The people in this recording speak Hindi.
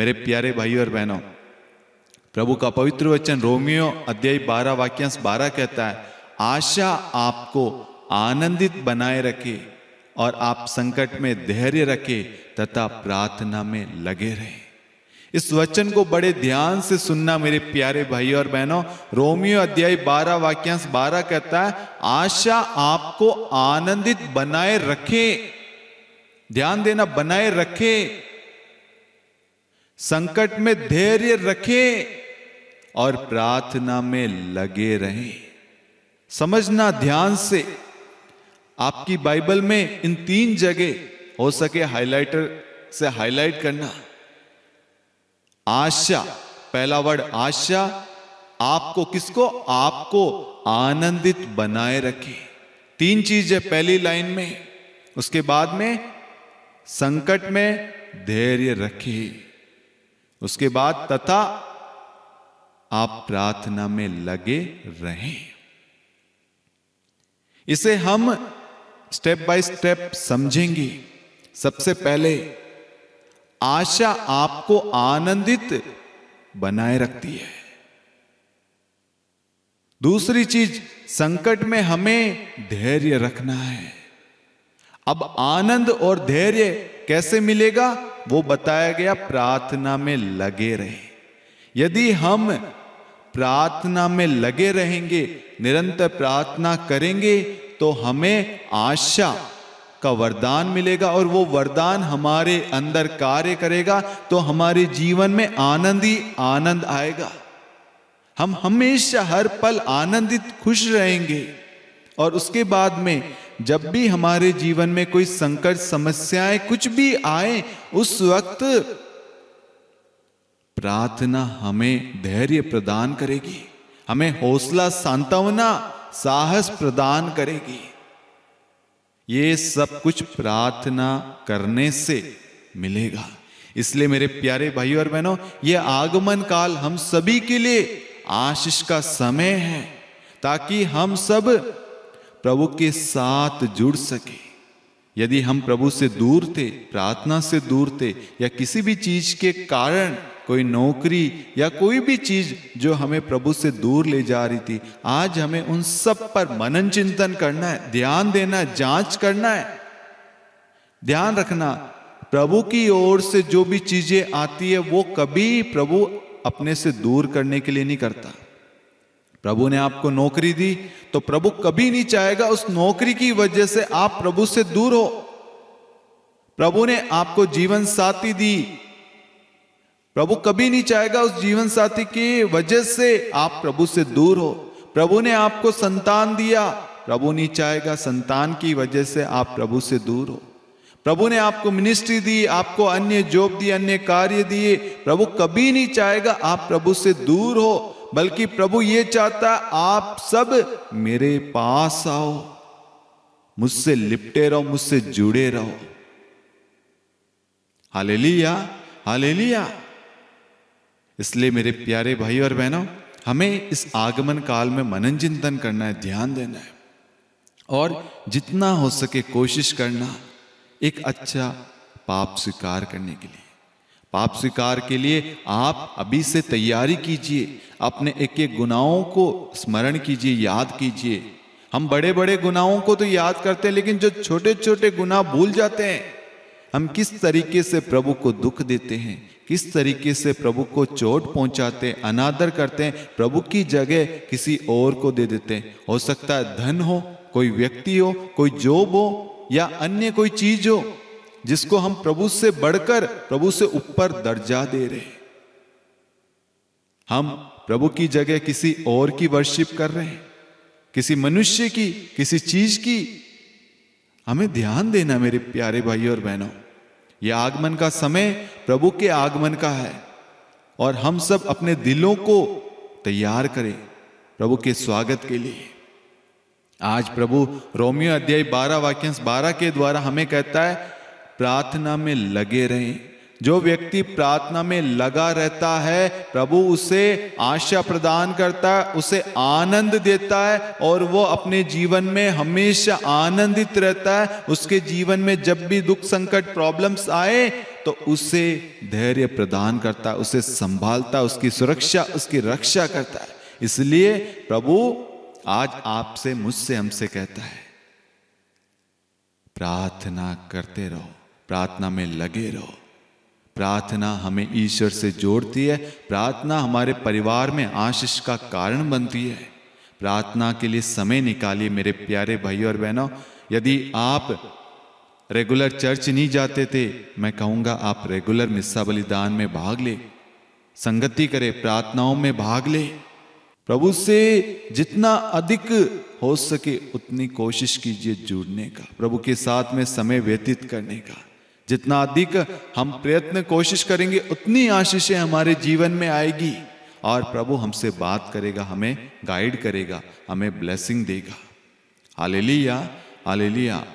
मेरे प्यारे भाई और बहनों, प्रभु का पवित्र वचन रोमियो अध्याय 12 वाक्यांश 12 कहता है, आशा आपको आनंदित बनाए रखे और आप संकट में धैर्य रखे तथा प्रार्थना में लगे रहे। इस वचन को बड़े ध्यान से सुनना मेरे प्यारे भाई और बहनों। रोमियो अध्याय 12 वाक्यांश 12 कहता है, आशा आपको आनंदित बनाए रखे। ध्यान देना, बनाए रखे, संकट में धैर्य रखे और प्रार्थना में लगे रहे। समझना ध्यान से, आपकी बाइबल में इन 3 जगह हो सके हाइलाइटर से हाइलाइट करना। आशा, पहला वर्ड आशा, आपको, किसको? आपको आनंदित बनाए रखे। 3 चीज है पहली लाइन में। उसके बाद में संकट में धैर्य रखे, उसके बाद तथा आप प्रार्थना में लगे रहें। इसे हम स्टेप बाय स्टेप समझेंगे। सबसे पहले, आशा आपको आनंदित बनाए रखती है। दूसरी चीज, संकट में हमें धैर्य रखना है। अब आनंद और धैर्य कैसे मिलेगा वो बताया गया, प्रार्थना में लगे रहे। यदि हम प्रार्थना में लगे रहेंगे, निरंतर प्रार्थना करेंगे, तो हमें आशा का वरदान मिलेगा और वो वरदान हमारे अंदर कार्य करेगा, तो हमारे जीवन में आनंद ही आनंद आएगा। हम हमेशा हर पल आनंदित, खुश रहेंगे। और उसके बाद में जब भी हमारे जीवन में कोई संकट, समस्याएं कुछ भी आए, उस वक्त प्रार्थना हमें धैर्य प्रदान करेगी, हमें हौसला, सांत्वना, साहस प्रदान करेगी। ये सब कुछ प्रार्थना करने से मिलेगा। इसलिए मेरे प्यारे भाई और बहनों, ये आगमन काल हम सभी के लिए आशीष का समय है, ताकि हम सब प्रभु के साथ जुड़ सके। यदि हम प्रभु से दूर थे, प्रार्थना से दूर थे, या किसी भी चीज के कारण, कोई नौकरी या कोई भी चीज जो हमें प्रभु से दूर ले जा रही थी, आज हमें उन सब पर मनन चिंतन करना है, ध्यान देना है, जांच करना है। ध्यान रखना, प्रभु की ओर से जो भी चीजें आती है वो कभी प्रभु अपने से दूर करने के लिए नहीं करता। प्रभु ने आपको नौकरी दी तो प्रभु कभी नहीं चाहेगा उस नौकरी की वजह से आप प्रभु से दूर हो। प्रभु ने आपको जीवन साथी दी, प्रभु कभी नहीं चाहेगा उस जीवन साथी की वजह से आप प्रभु से दूर हो। प्रभु ने आपको संतान दिया, प्रभु नहीं चाहेगा संतान की वजह से आप प्रभु से दूर हो। प्रभु ने आपको मिनिस्ट्री दी, आपको अन्य जॉब दी, अन्य कार्य दिए, प्रभु कभी नहीं चाहेगा आप प्रभु से दूर हो, बल्कि प्रभु ये चाहता आप सब मेरे पास आओ, मुझसे लिपटे रहो, मुझसे जुड़े रहो। Hallelujah, hallelujah. इसलिए मेरे प्यारे भाई और बहनों, हमें इस आगमन काल में मनन चिंतन करना है, ध्यान देना है, और जितना हो सके कोशिश करना एक अच्छा पाप स्वीकार करने के लिए। पाप स्वीकार के लिए आप अभी से तैयारी कीजिए, अपने एक एक गुनाहों को स्मरण कीजिए, याद कीजिए। हम बड़े बड़े गुनाहों को तो याद करते हैं, लेकिन जो छोटे छोटे गुनाह भूल जाते हैं। हम किस तरीके से प्रभु को दुख देते हैं, किस तरीके से प्रभु को चोट पहुंचाते हैं, अनादर करते हैं, प्रभु की जगह किसी और को दे देते हैं। हो सकता है धन हो, कोई व्यक्ति हो, कोई जॉब हो, या अन्य कोई चीज हो, जिसको हम प्रभु से बढ़कर, प्रभु से ऊपर दर्जा दे रहे। हम प्रभु की जगह किसी और की वर्शिप कर रहे हैं, किसी मनुष्य की, किसी चीज की। हमें ध्यान देना मेरे प्यारे भाई और बहनों, यह आगमन का समय प्रभु के आगमन का है, और हम सब अपने दिलों को तैयार करें प्रभु के स्वागत के लिए। आज प्रभु रोमियो अध्याय 12 वाक्यांश 12 के द्वारा हमें कहता है, प्रार्थना में लगे रहें। जो व्यक्ति प्रार्थना में लगा रहता है, प्रभु उसे आशा प्रदान करता है, उसे आनंद देता है, और वो अपने जीवन में हमेशा आनंदित रहता है। उसके जीवन में जब भी दुख, संकट, प्रॉब्लम्स आए, तो उसे धैर्य प्रदान करता है, उसे संभालता, उसकी सुरक्षा, उसकी रक्षा करता है। इसलिए प्रभु आज आपसे, मुझसे, हमसे कहता है, प्रार्थना करते रहो, प्रार्थना में लगे रहो। प्रार्थना हमें ईश्वर से जोड़ती है, प्रार्थना हमारे परिवार में आशीष का कारण बनती है। प्रार्थना के लिए समय निकालिए मेरे प्यारे भाई और बहनों। यदि आप रेगुलर चर्च नहीं जाते थे, मैं कहूँगा आप रेगुलर मिस्सा बलिदान में भाग ले, संगति करें, प्रार्थनाओं में भाग ले। प्रभु से जितना अधिक हो सके उतनी कोशिश कीजिए जुड़ने का, प्रभु के साथ में समय व्यतीत करने का। जितना अधिक हम प्रयत्न कोशिश करेंगे उतनी आशीषें हमारे जीवन में आएगी और प्रभु हमसे बात करेगा, हमें गाइड करेगा, हमें ब्लेसिंग देगा। Hallelujah, hallelujah.